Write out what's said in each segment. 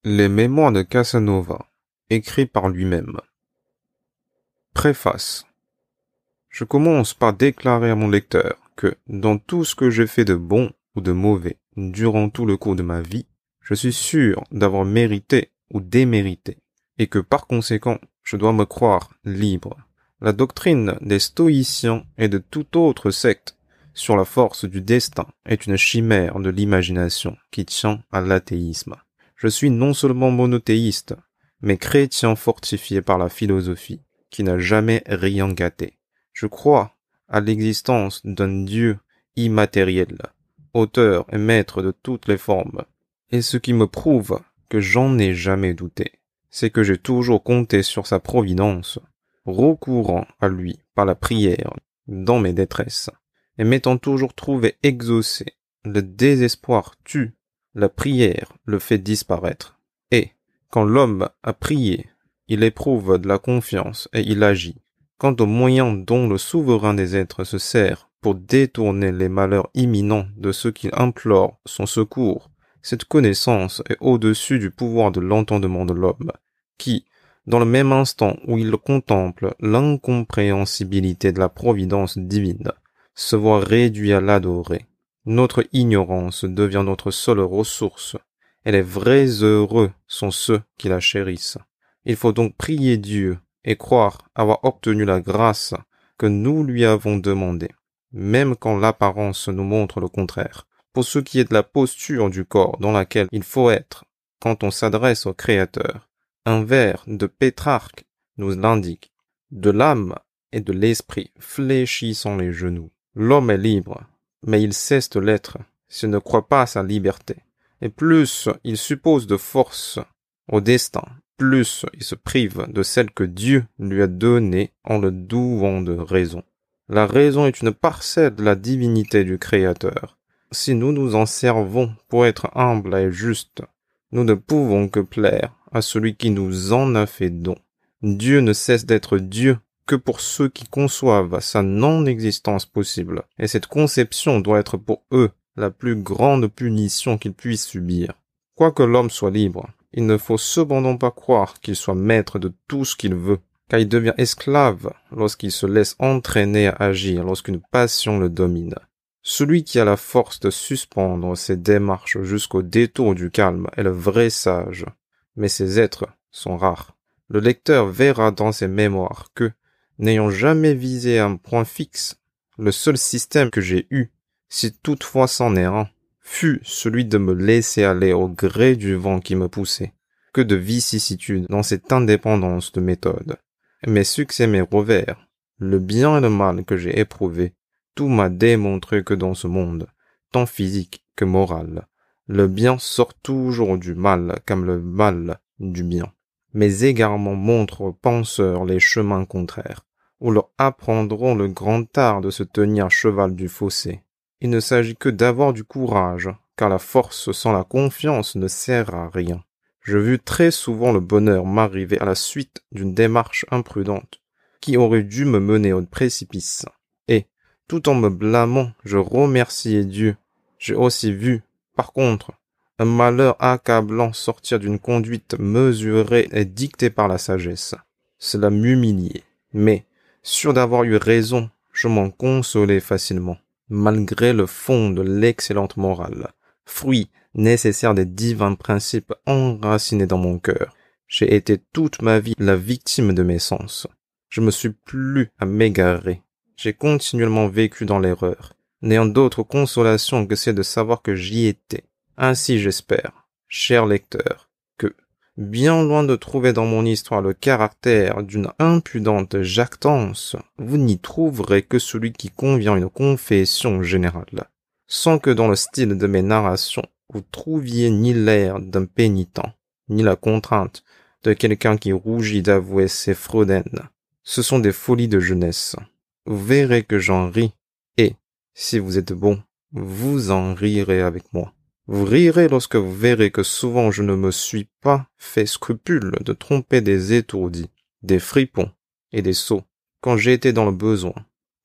Les mémoires de Casanova, écrits par lui-même. Préface. Je commence par déclarer à mon lecteur que, dans tout ce que j'ai fait de bon ou de mauvais durant tout le cours de ma vie, je suis sûr d'avoir mérité ou démérité, et que par conséquent, je dois me croire libre. La doctrine des stoïciens et de toute autre secte sur la force du destin est une chimère de l'imagination qui tient à l'athéisme. Je suis non seulement monothéiste, mais chrétien fortifié par la philosophie, qui n'a jamais rien gâté. Je crois à l'existence d'un Dieu immatériel, auteur et maître de toutes les formes. Et ce qui me prouve que j'en ai jamais douté, c'est que j'ai toujours compté sur sa providence, recourant à lui par la prière dans mes détresses, et m'étant toujours trouvé exaucé. Le désespoir tue, la prière le fait disparaître. Et, quand l'homme a prié, il éprouve de la confiance et il agit. Quant aux moyens dont le souverain des êtres se sert pour détourner les malheurs imminents de ceux qui implorent son secours, cette connaissance est au-dessus du pouvoir de l'entendement de l'homme, qui, dans le même instant où il contemple l'incompréhensibilité de la providence divine, se voit réduit à l'adorer. Notre ignorance devient notre seule ressource, et les vrais heureux sont ceux qui la chérissent. Il faut donc prier Dieu et croire avoir obtenu la grâce que nous lui avons demandée, même quand l'apparence nous montre le contraire. Pour ce qui est de la posture du corps dans laquelle il faut être quand on s'adresse au Créateur, un vers de Pétrarque nous l'indique. De l'âme et de l'esprit fléchissant les genoux. L'homme est libre, mais il cesse de l'être s'il ne croit pas à sa liberté. Et plus il suppose de force au destin, plus il se prive de celle que Dieu lui a donnée en le douant de raison. La raison est une parcelle de la divinité du Créateur. Si nous nous en servons pour être humbles et justes, nous ne pouvons que plaire à celui qui nous en a fait don. Dieu ne cesse d'être Dieu que pour ceux qui conçoivent sa non-existence possible, et cette conception doit être pour eux la plus grande punition qu'ils puissent subir. Quoique l'homme soit libre, il ne faut cependant pas croire qu'il soit maître de tout ce qu'il veut, car il devient esclave lorsqu'il se laisse entraîner à agir lorsqu'une passion le domine. Celui qui a la force de suspendre ses démarches jusqu'au détour du calme est le vrai sage, mais ces êtres sont rares. Le lecteur verra dans ses mémoires que, n'ayant jamais visé un point fixe, le seul système que j'ai eu, si toutefois c'en est un, fut celui de me laisser aller au gré du vent qui me poussait. Que de vicissitudes dans cette indépendance de méthode. Mes succès, mes revers, le bien et le mal que j'ai éprouvé, tout m'a démontré que dans ce monde, tant physique que moral, le bien sort toujours du mal comme le mal du bien. Mes égarements montrent aux penseurs les chemins contraires, ou leur apprendront le grand art de se tenir à cheval du fossé. Il ne s'agit que d'avoir du courage, car la force sans la confiance ne sert à rien. Je vis très souvent le bonheur m'arriver à la suite d'une démarche imprudente, qui aurait dû me mener au précipice. Et, tout en me blâmant, je remerciais Dieu. J'ai aussi vu, par contre, un malheur accablant sortir d'une conduite mesurée et dictée par la sagesse. Cela m'humiliait, mais, sûr d'avoir eu raison, je m'en consolais facilement, malgré le fond de l'excellente morale, fruit nécessaire des divins principes enracinés dans mon cœur. J'ai été toute ma vie la victime de mes sens. Je me suis plu à m'égarer. J'ai continuellement vécu dans l'erreur, n'ayant d'autre consolation que celle de savoir que j'y étais. Ainsi j'espère, cher lecteur, que, bien loin de trouver dans mon histoire le caractère d'une impudente jactance, vous n'y trouverez que celui qui convient à une confession générale, sans que dans le style de mes narrations, vous trouviez ni l'air d'un pénitent, ni la contrainte de quelqu'un qui rougit d'avouer ses fraudaines. Ce sont des folies de jeunesse. Vous verrez que j'en ris, et, si vous êtes bon, vous en rirez avec moi. Vous rirez lorsque vous verrez que souvent je ne me suis pas fait scrupule de tromper des étourdis, des fripons et des sots, quand j'ai été dans le besoin.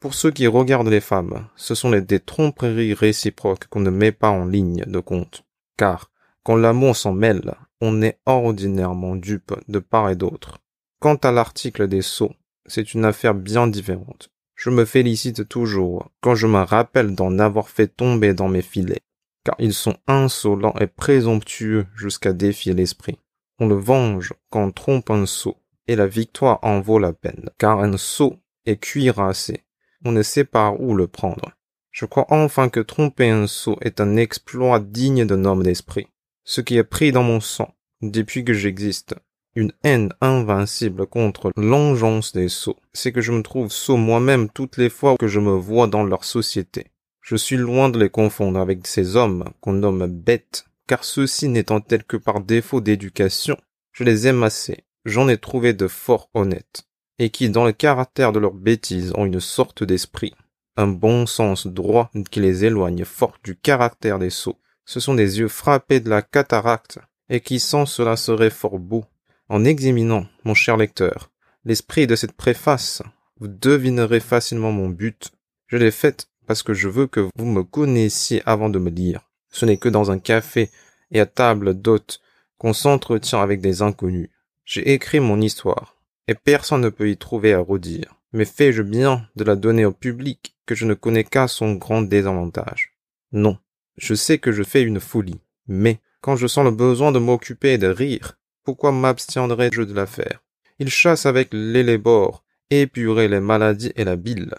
Pour ceux qui regardent les femmes, ce sont des tromperies réciproques qu'on ne met pas en ligne de compte, car, quand l'amour s'en mêle, on est ordinairement dupe de part et d'autre. Quant à l'article des sceaux, c'est une affaire bien différente. Je me félicite toujours quand je me rappelle d'en avoir fait tomber dans mes filets, car ils sont insolents et présomptueux jusqu'à défier l'esprit. On le venge quand on trompe un sot, et la victoire en vaut la peine, car un sot est cuirassé. On ne sait par où le prendre. Je crois enfin que tromper un sot est un exploit digne d'un homme d'esprit. Ce qui est pris dans mon sang, depuis que j'existe, une haine invincible contre l'engeance des sots, c'est que je me trouve sot moi-même toutes les fois que je me vois dans leur société. Je suis loin de les confondre avec ces hommes qu'on nomme bêtes, car ceux-ci n'étant tels que par défaut d'éducation, je les aime assez, j'en ai trouvé de fort honnêtes, et qui dans le caractère de leur bêtise ont une sorte d'esprit, un bon sens droit qui les éloigne fort du caractère des sots. Ce sont des yeux frappés de la cataracte, et qui sans cela seraient fort beaux. En examinant, mon cher lecteur, l'esprit de cette préface, vous devinerez facilement mon but. Je l'ai faite parce que je veux que vous me connaissiez avant de me lire. Ce n'est que dans un café et à table d'hôte qu'on s'entretient avec des inconnus. J'ai écrit mon histoire, et personne ne peut y trouver à redire. Mais fais-je bien de la donner au public que je ne connais qu'à son grand désavantage? Non, je sais que je fais une folie, mais quand je sens le besoin de m'occuper et de rire, pourquoi m'abstiendrais-je de la faire? Il chasse avec l'élébore, épurer les maladies et la bile.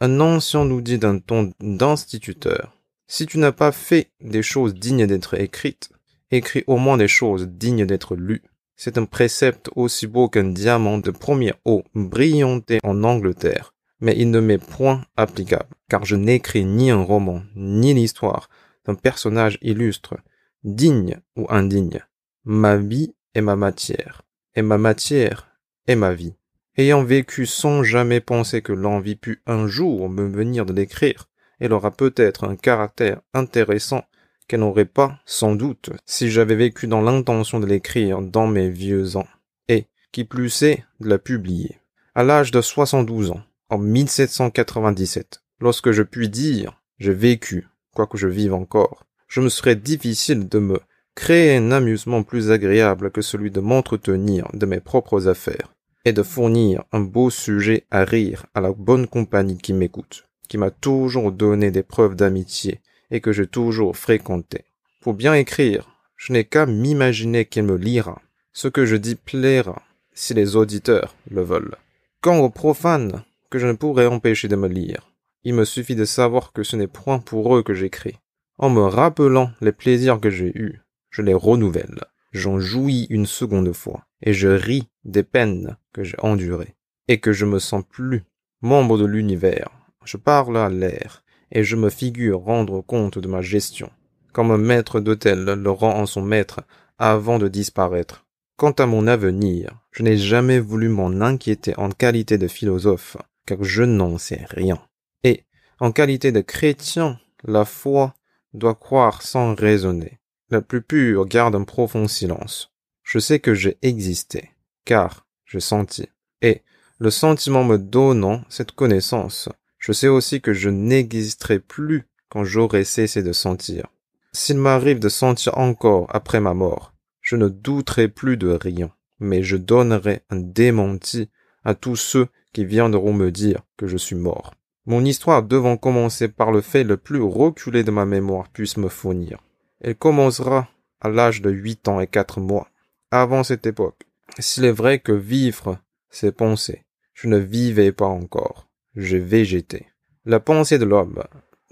Un ancien nous dit d'un ton d'instituteur, si tu n'as pas fait des choses dignes d'être écrites, écris au moins des choses dignes d'être lues. C'est un précepte aussi beau qu'un diamant de première eau brillanté en Angleterre, mais il ne m'est point applicable, car je n'écris ni un roman, ni l'histoire d'un personnage illustre, digne ou indigne. Ma vie est ma matière, et ma matière est ma vie. Ayant vécu sans jamais penser que l'envie pût un jour me venir de l'écrire, elle aura peut-être un caractère intéressant qu'elle n'aurait pas, sans doute, si j'avais vécu dans l'intention de l'écrire dans mes vieux ans, et, qui plus est, de la publier. À l'âge de 72 ans, en 1797, lorsque je puis dire « j'ai vécu », quoique je vive encore, je me serais difficile de me créer un amusement plus agréable que celui de m'entretenir de mes propres affaires, et de fournir un beau sujet à rire à la bonne compagnie qui m'écoute, qui m'a toujours donné des preuves d'amitié, et que j'ai toujours fréquenté. Pour bien écrire, je n'ai qu'à m'imaginer qu'il me lira. Ce que je dis plaira, si les auditeurs le veulent. Quant aux profanes, que je ne pourrais empêcher de me lire, il me suffit de savoir que ce n'est point pour eux que j'écris. En me rappelant les plaisirs que j'ai eus, je les renouvelle. J'en jouis une seconde fois, et je ris des peines que j'ai endurées, et que je me sens plus membre de l'univers. Je parle à l'air, et je me figure rendre compte de ma gestion, comme un maître d'hôtel le rend en son maître avant de disparaître. Quant à mon avenir, je n'ai jamais voulu m'en inquiéter en qualité de philosophe, car je n'en sais rien. Et, en qualité de chrétien, la foi doit croire sans raisonner. La plus pure garde un profond silence. Je sais que j'ai existé, car j'ai senti. Et, le sentiment me donnant cette connaissance, je sais aussi que je n'existerai plus quand j'aurai cessé de sentir. S'il m'arrive de sentir encore après ma mort, je ne douterai plus de rien, mais je donnerai un démenti à tous ceux qui viendront me dire que je suis mort. Mon histoire devant commencer par le fait le plus reculé de ma mémoire puisse me fournir. Elle commencera à l'âge de 8 ans et 4 mois. Avant cette époque, s'il est vrai que vivre, c'est penser, je ne vivais pas encore. Je végétais. La pensée de l'homme,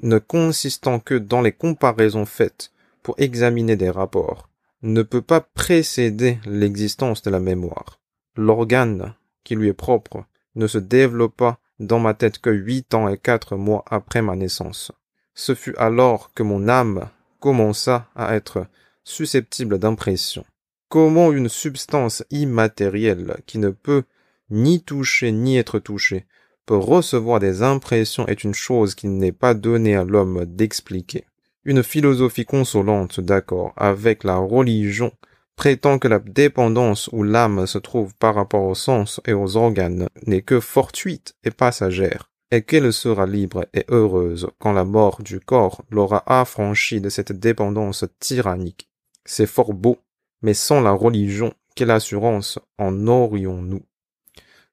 ne consistant que dans les comparaisons faites pour examiner des rapports, ne peut pas précéder l'existence de la mémoire. L'organe qui lui est propre ne se développa dans ma tête que 8 ans et 4 mois après ma naissance. Ce fut alors que mon âme commença à être susceptible d'impression. Comment une substance immatérielle qui ne peut ni toucher ni être touchée peut recevoir des impressions est une chose qu'il n'est pas donné à l'homme d'expliquer. Une philosophie consolante, d'accord, avec la religion, prétend que la dépendance où l'âme se trouve par rapport aux sens et aux organes n'est que fortuite et passagère, et qu'elle sera libre et heureuse quand la mort du corps l'aura affranchie de cette dépendance tyrannique. C'est fort beau, mais sans la religion, quelle assurance en aurions-nous?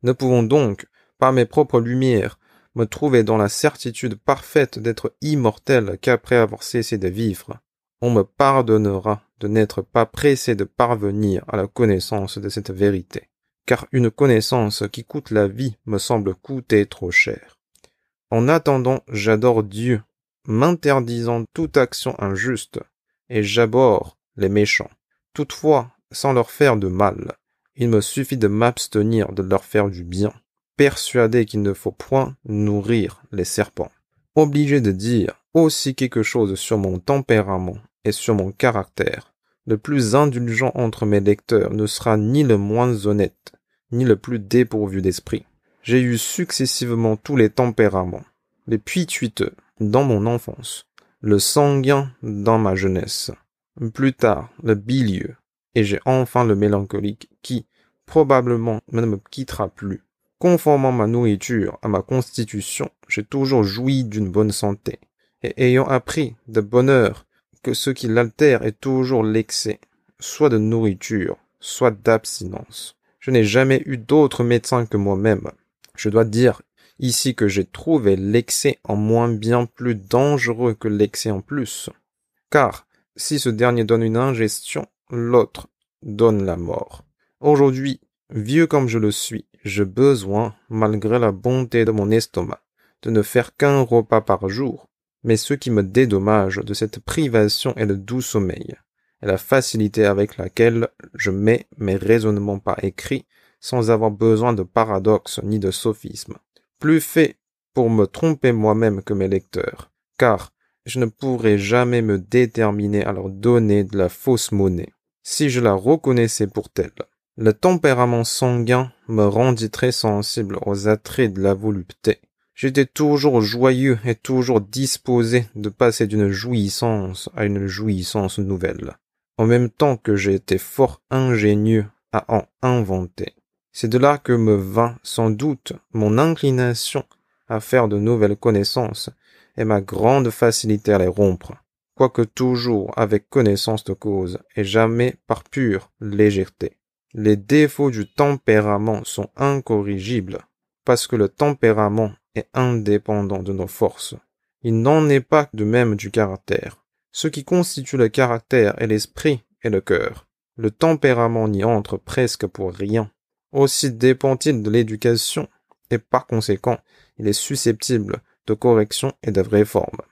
Ne pouvons donc, par mes propres lumières, me trouver dans la certitude parfaite d'être immortel qu'après avoir cessé de vivre. On me pardonnera de n'être pas pressé de parvenir à la connaissance de cette vérité, car une connaissance qui coûte la vie me semble coûter trop cher. En attendant, j'adore Dieu, m'interdisant toute action injuste, et j'abhorre les méchants. Toutefois, sans leur faire de mal, il me suffit de m'abstenir de leur faire du bien, persuadé qu'il ne faut point nourrir les serpents. Obligé de dire aussi quelque chose sur mon tempérament et sur mon caractère, le plus indulgent entre mes lecteurs ne sera ni le moins honnête, ni le plus dépourvu d'esprit. J'ai eu successivement tous les tempéraments, les pituiteux dans mon enfance, le sanguin dans ma jeunesse, plus tard le bilieux, et j'ai enfin le mélancolique qui, probablement, ne me quittera plus. Conformant ma nourriture à ma constitution, j'ai toujours joui d'une bonne santé, et ayant appris de bonne heure que ce qui l'altère est toujours l'excès, soit de nourriture, soit d'abstinence. Je n'ai jamais eu d'autre médecin que moi-même. Je dois dire ici que j'ai trouvé l'excès en moins bien plus dangereux que l'excès en plus. Car, si ce dernier donne une ingestion, l'autre donne la mort. Aujourd'hui, vieux comme je le suis, j'ai besoin, malgré la bonté de mon estomac, de ne faire qu'un repas par jour. Mais ce qui me dédommage de cette privation est le doux sommeil, et la facilité avec laquelle je mets mes raisonnements par écrit, sans avoir besoin de paradoxes ni de sophismes. Plus fait pour me tromper moi-même que mes lecteurs, car je ne pourrai jamais me déterminer à leur donner de la fausse monnaie, si je la reconnaissais pour telle. Le tempérament sanguin me rendit très sensible aux attraits de la volupté. J'étais toujours joyeux et toujours disposé de passer d'une jouissance à une jouissance nouvelle, en même temps que j'étais fort ingénieux à en inventer. C'est de là que me vint sans doute mon inclination à faire de nouvelles connaissances et ma grande facilité à les rompre, quoique toujours avec connaissance de cause et jamais par pure légèreté. Les défauts du tempérament sont incorrigibles, parce que le tempérament est indépendant de nos forces. Il n'en est pas de même du caractère. Ce qui constitue le caractère est l'esprit et le cœur. Le tempérament n'y entre presque pour rien. Aussi dépend-il de l'éducation, et par conséquent, il est susceptible de correction et de réforme.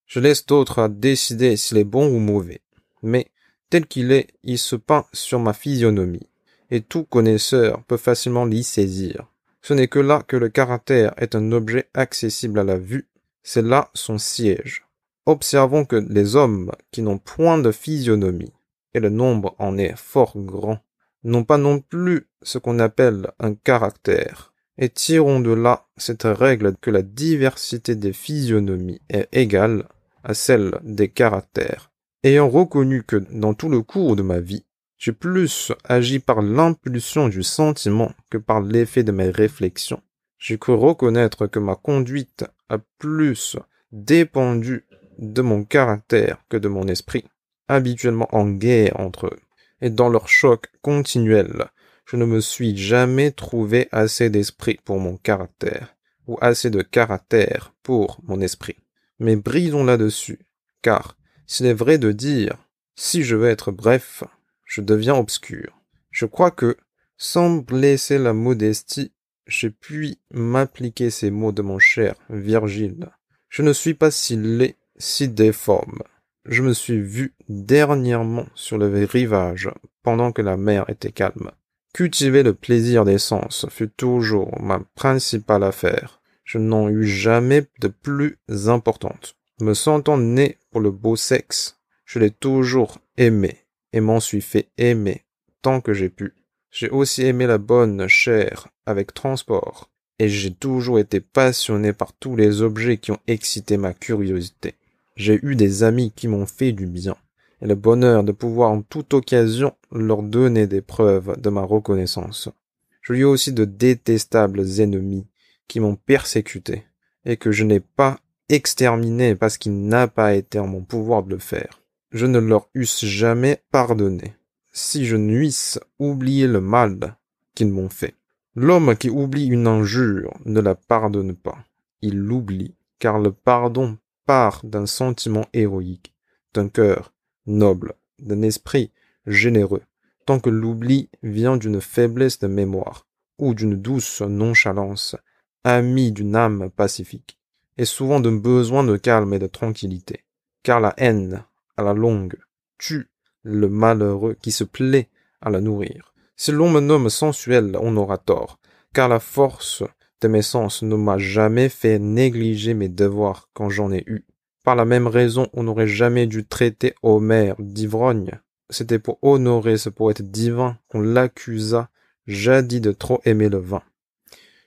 Je laisse d'autres à décider s'il est bon ou mauvais, mais tel qu'il est, il se peint sur ma physionomie, et tout connaisseur peut facilement l'y saisir. Ce n'est que là que le caractère est un objet accessible à la vue, c'est là son siège. Observons que les hommes qui n'ont point de physionomie, et le nombre en est fort grand, n'ont pas non plus ce qu'on appelle un caractère, et tirons de là cette règle que la diversité des physionomies est égale à celle des caractères. Ayant reconnu que dans tout le cours de ma vie, j'ai plus agi par l'impulsion du sentiment que par l'effet de mes réflexions, j'ai cru reconnaître que ma conduite a plus dépendu de mon caractère que de mon esprit, habituellement en guerre entre eux. Et dans leur choc continuel, je ne me suis jamais trouvé assez d'esprit pour mon caractère, ou assez de caractère pour mon esprit. Mais brisons là-dessus, car s'il est vrai de dire, si je veux être bref, je deviens obscur. Je crois que, sans blesser la modestie, j'ai pu m'appliquer ces mots de mon cher Virgile. Je ne suis pas si laid, si déforme. Je me suis vu dernièrement sur le rivage, pendant que la mer était calme. Cultiver le plaisir des sens fut toujours ma principale affaire. Je n'en eus jamais de plus importante. Me sentant né pour le beau sexe, je l'ai toujours aimé, et m'en suis fait aimer tant que j'ai pu. J'ai aussi aimé la bonne chair avec transport, et j'ai toujours été passionné par tous les objets qui ont excité ma curiosité. J'ai eu des amis qui m'ont fait du bien, et le bonheur de pouvoir en toute occasion leur donner des preuves de ma reconnaissance. J'ai eu aussi de détestables ennemis qui m'ont persécuté, et que je n'ai pas exterminé parce qu'il n'a pas été en mon pouvoir de le faire. Je ne leur eusse jamais pardonné. si je nuisse oublier le mal qu'ils m'ont fait. L'homme qui oublie une injure ne la pardonne pas. Il l'oublie, car le pardon part d'un sentiment héroïque, d'un cœur noble, d'un esprit généreux, tant que l'oubli vient d'une faiblesse de mémoire ou d'une douce nonchalance, amie d'une âme pacifique, et souvent d'un besoin de calme et de tranquillité, car la haine, à la longue, tue le malheureux qui se plaît à la nourrir. Si l'on me nomme sensuel, on aura tort, car la force de mes sens ne m'a jamais fait négliger mes devoirs quand j'en ai eu. Par la même raison, on n'aurait jamais dû traiter Homère d'ivrogne. C'était pour honorer ce poète divin qu'on l'accusa jadis de trop aimer le vin.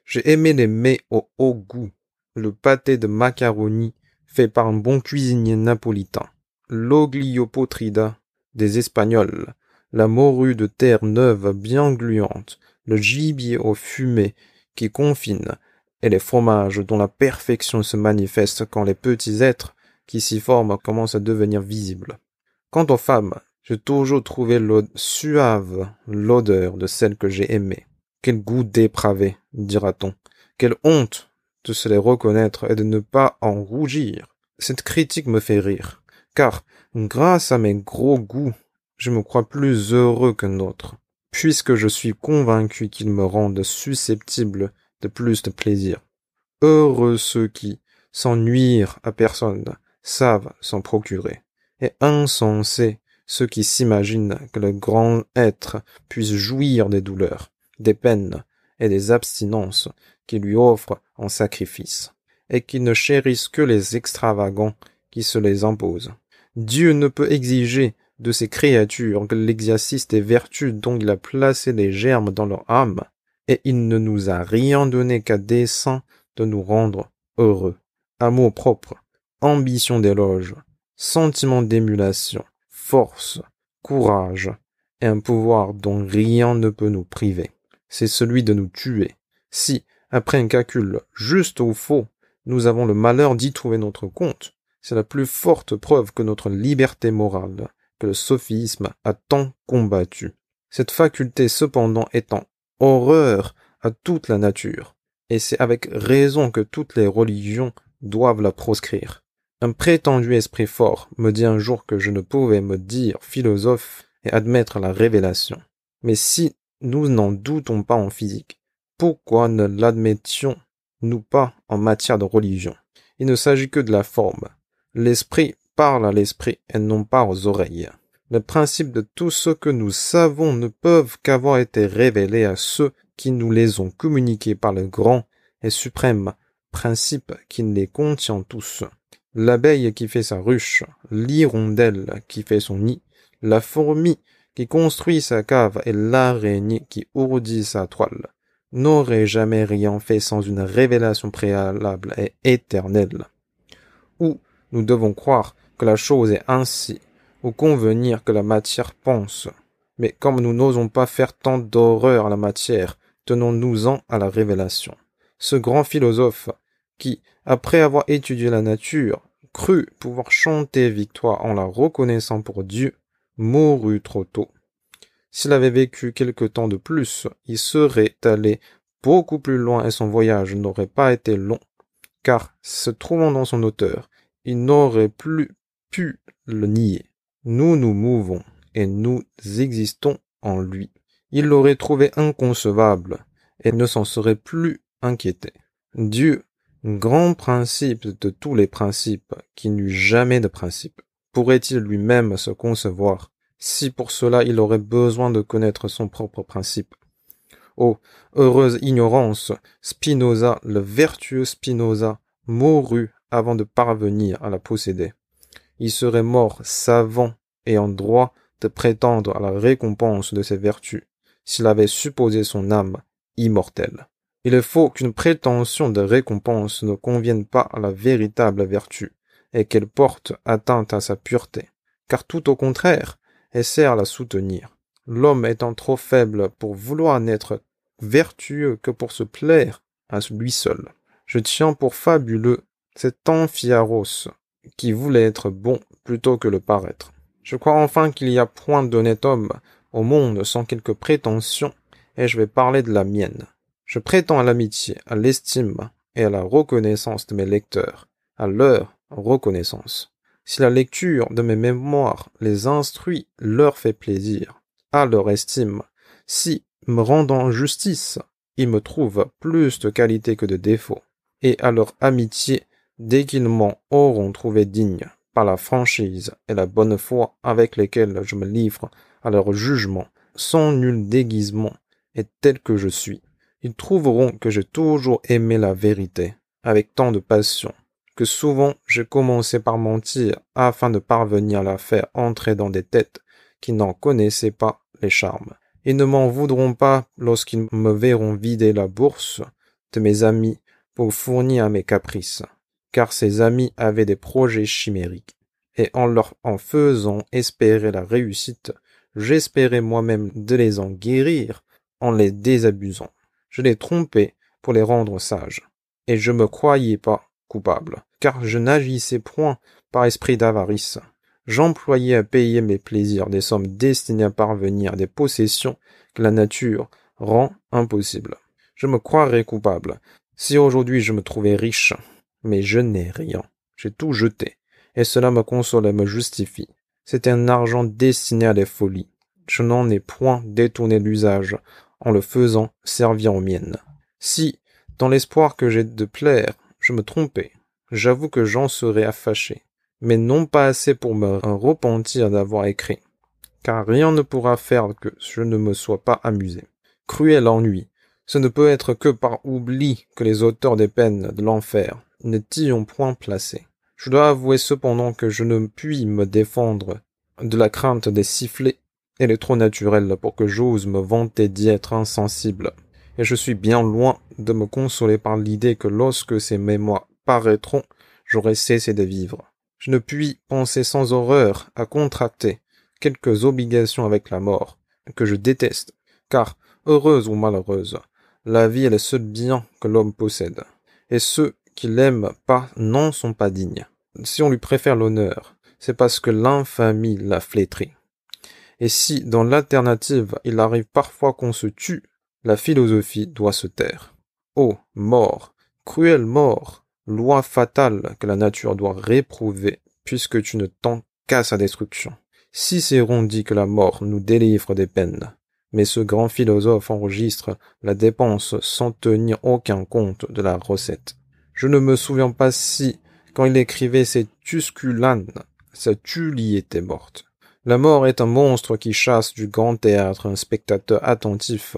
J'ai aimé les mets au haut goût, le pâté de macaroni fait par un bon cuisinier napolitain, l'ogliopotrida des Espagnols, la morue de terre neuve bien gluante, le gibier au fumet qui confine, et les fromages dont la perfection se manifeste quand les petits êtres qui s'y forment commencent à devenir visibles. Quant aux femmes, j'ai toujours trouvé suave l'odeur de celle que j'ai aimée. Quel goût dépravé, dira-t-on. Quelle honte de se les reconnaître et de ne pas en rougir. Cette critique me fait rire, car, grâce à mes gros goûts, je me crois plus heureux qu'un autre, puisque je suis convaincu qu'ils me rendent susceptible de plus de plaisir. Heureux ceux qui, sans nuire à personne, savent s'en procurer, et insensés ceux qui s'imaginent que le grand être puisse jouir des douleurs, des peines et des abstinences qu'il lui offre en sacrifice, et qui ne chérissent que les extravagants qui se les imposent. Dieu ne peut exiger de ces créatures que l'exercice des vertus dont il a placé les germes dans leur âme, et il ne nous a rien donné qu'à dessein de nous rendre heureux. Amour propre, ambition d'éloge, sentiment d'émulation, force, courage, et un pouvoir dont rien ne peut nous priver. C'est celui de nous tuer. Si, après un calcul juste ou faux, nous avons le malheur d'y trouver notre compte, c'est la plus forte preuve que notre liberté morale, que le sophisme a tant combattu. Cette faculté cependant est en horreur à toute la nature, et c'est avec raison que toutes les religions doivent la proscrire. Un prétendu esprit fort me dit un jour que je ne pouvais me dire philosophe et admettre la révélation. Mais si nous n'en doutons pas en physique, pourquoi ne l'admettions-nous pas en matière de religion? Il ne s'agit que de la forme. L'esprit parle à l'esprit et non pas aux oreilles. Le principe de tout ce que nous savons ne peuvent qu'avoir été révélés à ceux qui nous les ont communiqués par le grand et suprême principe qui les contient tous. L'abeille qui fait sa ruche, l'hirondelle qui fait son nid, la fourmi qui construit sa cave et l'araignée qui ourdit sa toile, n'auraient jamais rien fait sans une révélation préalable et éternelle. Ou nous devons croire que la chose est ainsi, ou convenir que la matière pense. Mais comme nous n'osons pas faire tant d'horreur à la matière, tenons-nous-en à la révélation. Ce grand philosophe, qui, après avoir étudié la nature, crut pouvoir chanter victoire en la reconnaissant pour Dieu, mourut trop tôt. S'il avait vécu quelque temps de plus, il serait allé beaucoup plus loin et son voyage n'aurait pas été long, car, se trouvant dans son auteur, il n'aurait plus pu le nier. Nous nous mouvons et nous existons en lui. Il l'aurait trouvé inconcevable et ne s'en serait plus inquiété. Dieu, grand principe de tous les principes, qui n'eut jamais de principe, pourrait-il lui-même se concevoir, si pour cela il aurait besoin de connaître son propre principe? Oh, heureuse ignorance! Spinoza, le vertueux Spinoza, mourut avant de parvenir à la posséder. Il serait mort savant et en droit de prétendre à la récompense de ses vertus, s'il avait supposé son âme immortelle. Il est faux qu'une prétention de récompense ne convienne pas à la véritable vertu, et qu'elle porte atteinte à sa pureté, car tout au contraire, elle sert à la soutenir. L'homme étant trop faible pour vouloir n'être vertueux que pour se plaire à lui seul. Je tiens pour fabuleux cet Amphiaros qui voulait être bon plutôt que le paraître. Je crois enfin qu'il y a point d'honnête homme au monde sans quelque prétention, et je vais parler de la mienne. Je prétends à l'amitié, à l'estime et à la reconnaissance de mes lecteurs, à leur reconnaissance. Si la lecture de mes mémoires les instruit, leur fait plaisir, à leur estime, si, me rendant justice, ils me trouvent plus de qualité que de défaut, et à leur amitié, dès qu'ils m'en auront trouvé digne, par la franchise et la bonne foi avec lesquelles je me livre à leur jugement, sans nul déguisement, et tel que je suis, ils trouveront que j'ai toujours aimé la vérité, avec tant de passion, que souvent j'ai commencé par mentir afin de parvenir à la faire entrer dans des têtes qui n'en connaissaient pas les charmes. Ils ne m'en voudront pas lorsqu'ils me verront vider la bourse de mes amis pour fournir à mes caprices, car ces amis avaient des projets chimériques, et en faisant espérer la réussite, j'espérais moi-même de les en guérir en les désabusant. Je les trompais pour les rendre sages, et je me croyais pas coupable, car je n'agissais point par esprit d'avarice. J'employais à payer mes plaisirs des sommes destinées à parvenir à des possessions que la nature rend impossibles. Je me croirais coupable si aujourd'hui je me trouvais riche, mais je n'ai rien. J'ai tout jeté, et cela me console et me justifie. C'est un argent destiné à des folies. Je n'en ai point détourné l'usage en le faisant servir aux miennes. Si, dans l'espoir que j'ai de plaire, je me trompais, j'avoue que j'en serais affâché, mais non pas assez pour me repentir d'avoir écrit, car rien ne pourra faire que je ne me sois pas amusé. Cruel ennui, ce ne peut être que par oubli que les auteurs des peines de l'enfer ne t'y ont point placé. Je dois avouer cependant que je ne puis me défendre de la crainte des sifflets. Elle est trop naturelle pour que j'ose me vanter d'y être insensible, et je suis bien loin de me consoler par l'idée que lorsque ces mémoires paraîtront, j'aurai cessé de vivre. Je ne puis penser sans horreur à contracter quelques obligations avec la mort, que je déteste, car, heureuse ou malheureuse, la vie est le seul bien que l'homme possède, et ceux qui l'aiment pas n'en sont pas dignes. Si on lui préfère l'honneur, c'est parce que l'infamie l'a flétri. Et si, dans l'alternative, il arrive parfois qu'on se tue, la philosophie doit se taire. Ô mort, cruelle mort, loi fatale que la nature doit réprouver, puisque tu ne tends qu'à sa destruction. Cicéron dit que la mort nous délivre des peines, mais ce grand philosophe enregistre la dépense sans tenir aucun compte de la recette. Je ne me souviens pas si, quand il écrivait ses Tusculanes, sa Tullie était morte. La mort est un monstre qui chasse du grand théâtre un spectateur attentif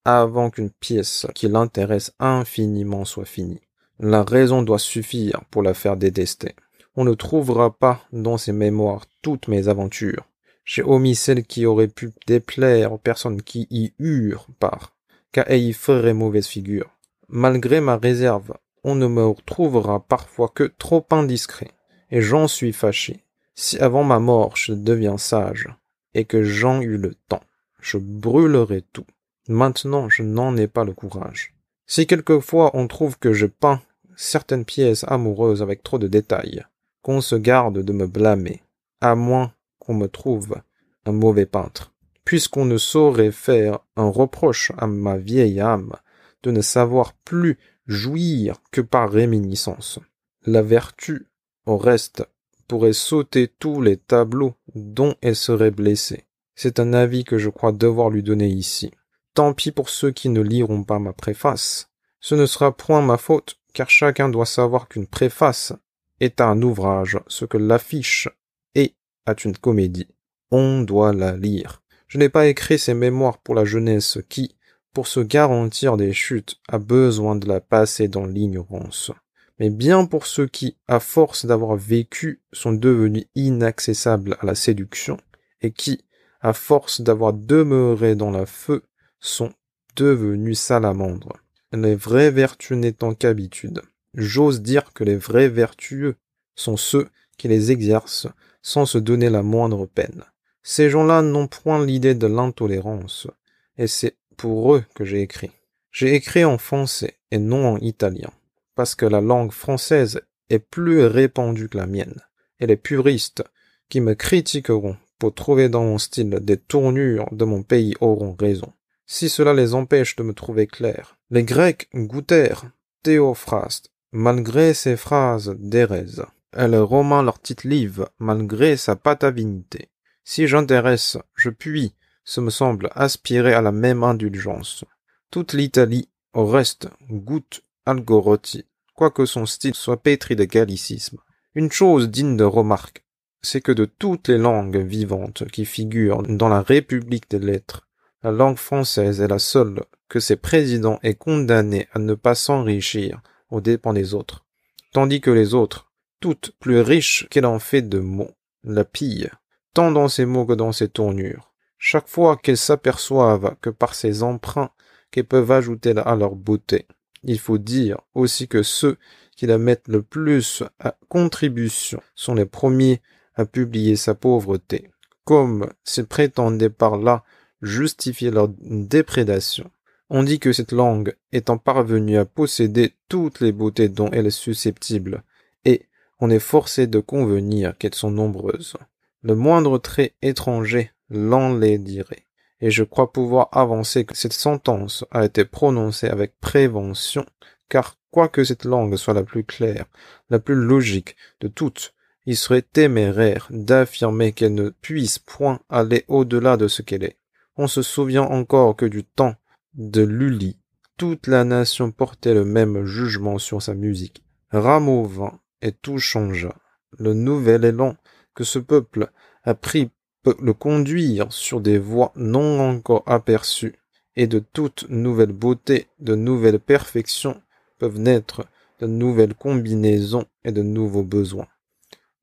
avant qu'une pièce qui l'intéresse infiniment soit finie. La raison doit suffire pour la faire détester. On ne trouvera pas dans ses mémoires toutes mes aventures. J'ai omis celles qui auraient pu déplaire aux personnes qui y eurent part, car elles y feraient mauvaise figure. Malgré ma réserve, on ne me trouvera parfois que trop indiscret, et j'en suis fâché. Si avant ma mort je deviens sage, et que j'en eus le temps, je brûlerai tout. Maintenant je n'en ai pas le courage. Si quelquefois on trouve que je peins certaines pièces amoureuses avec trop de détails, qu'on se garde de me blâmer, à moins qu'on me trouve un mauvais peintre, puisqu'on ne saurait faire un reproche à ma vieille âme de ne savoir plus jouir que par réminiscence. La vertu, au reste, pourrait sauter tous les tableaux dont elle serait blessée. C'est un avis que je crois devoir lui donner ici. Tant pis pour ceux qui ne liront pas ma préface. Ce ne sera point ma faute, car chacun doit savoir qu'une préface est à un ouvrage ce que l'affiche est à une comédie. On doit la lire. Je n'ai pas écrit ces mémoires pour la jeunesse qui, pour se garantir des chutes, a besoin de la passer dans l'ignorance, mais bien pour ceux qui, à force d'avoir vécu, sont devenus inaccessibles à la séduction, et qui, à force d'avoir demeuré dans le feu, sont devenus salamandres. Les vraies vertus n'étant qu'habitude. J'ose dire que les vrais vertueux sont ceux qui les exercent sans se donner la moindre peine. Ces gens-là n'ont point l'idée de l'intolérance, et c'est pour eux que j'ai écrit. J'ai écrit en français et non en italien, parce que la langue française est plus répandue que la mienne, et les puristes qui me critiqueront pour trouver dans mon style des tournures de mon pays auront raison, si cela les empêche de me trouver clair. Les Grecs goûtèrent Théophraste, malgré ses phrases d'érèse, et les Romains leur titillent malgré sa patavinité. Si j'intéresse, je puis, ce me semble, aspirer à la même indulgence. Toute l'Italie, au reste, goûte Algorotti, quoique son style soit pétri de gallicisme. Une chose digne de remarque, c'est que de toutes les langues vivantes qui figurent dans la République des lettres, la langue française est la seule que ses présidents aient condamnée à ne pas s'enrichir aux dépens des autres, tandis que les autres, toutes plus riches qu'elle en fait de mots, la pillent, tant dans ses mots que dans ses tournures, chaque fois qu'elles s'aperçoivent que par ces emprunts qu'elles peuvent ajouter à leur beauté. Il faut dire aussi que ceux qui la mettent le plus à contribution sont les premiers à publier sa pauvreté, comme s'ils prétendaient par là justifier leur déprédation. On dit que cette langue étant parvenue à posséder toutes les beautés dont elle est susceptible, et on est forcé de convenir qu'elles sont nombreuses. Le moindre trait étranger l'enlaidirait, et je crois pouvoir avancer que cette sentence a été prononcée avec prévention, car quoique cette langue soit la plus claire, la plus logique de toutes, il serait téméraire d'affirmer qu'elle ne puisse point aller au-delà de ce qu'elle est. On se souvient encore que du temps de Lully, toute la nation portait le même jugement sur sa musique. Rameau vint et tout changea. Le nouvel élan que ce peuple a pris peut le conduire sur des voies non encore aperçues, et de toute nouvelle beauté, de nouvelles perfections peuvent naître de nouvelles combinaisons et de nouveaux besoins.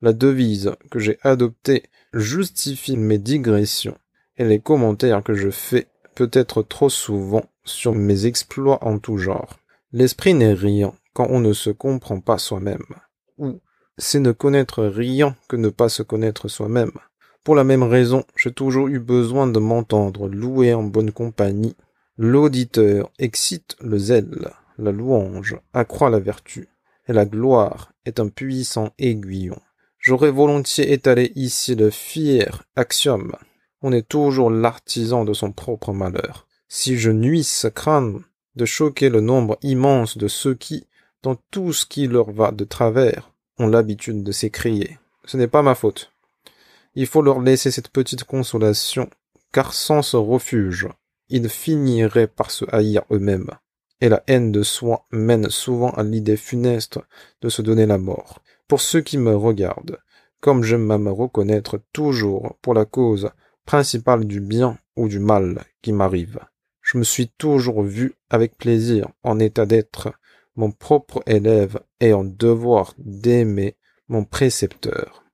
La devise que j'ai adoptée justifie mes digressions, et les commentaires que je fais peut-être trop souvent sur mes exploits en tout genre. L'esprit n'est rien quand on ne se comprend pas soi-même, ou c'est ne connaître rien que ne pas se connaître soi-même. Pour la même raison, j'ai toujours eu besoin de m'entendre louer en bonne compagnie. L'auditeur excite le zèle, la louange accroît la vertu, et la gloire est un puissant aiguillon. J'aurais volontiers étalé ici le fier axiome. On est toujours l'artisan de son propre malheur. Si je nuisse craindre de choquer le nombre immense de ceux qui, dans tout ce qui leur va de travers, ont l'habitude de s'écrier. Ce n'est pas ma faute. Il faut leur laisser cette petite consolation, car sans ce refuge, ils finiraient par se haïr eux-mêmes. Et la haine de soi mène souvent à l'idée funeste de se donner la mort. Pour ceux qui me regardent, comme j'aime à me reconnaître toujours pour la cause principale du bien ou du mal qui m'arrive, je me suis toujours vu avec plaisir en état d'être mon propre élève et en devoir d'aimer mon précepteur.